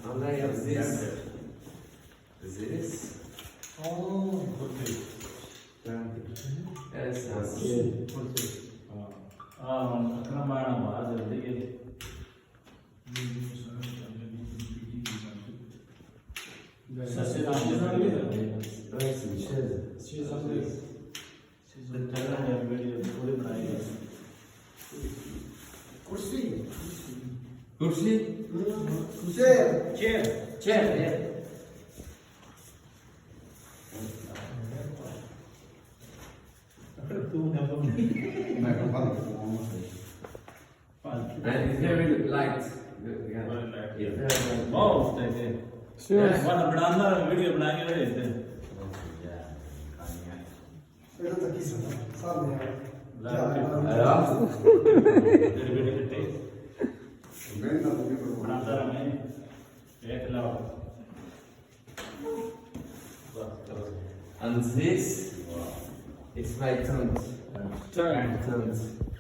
And I have this. Oh. Yes, कुर्सी Kursi? Chair Chair, yeah. And it's very light. Yeah. это такие самые And this is my tent. Tent.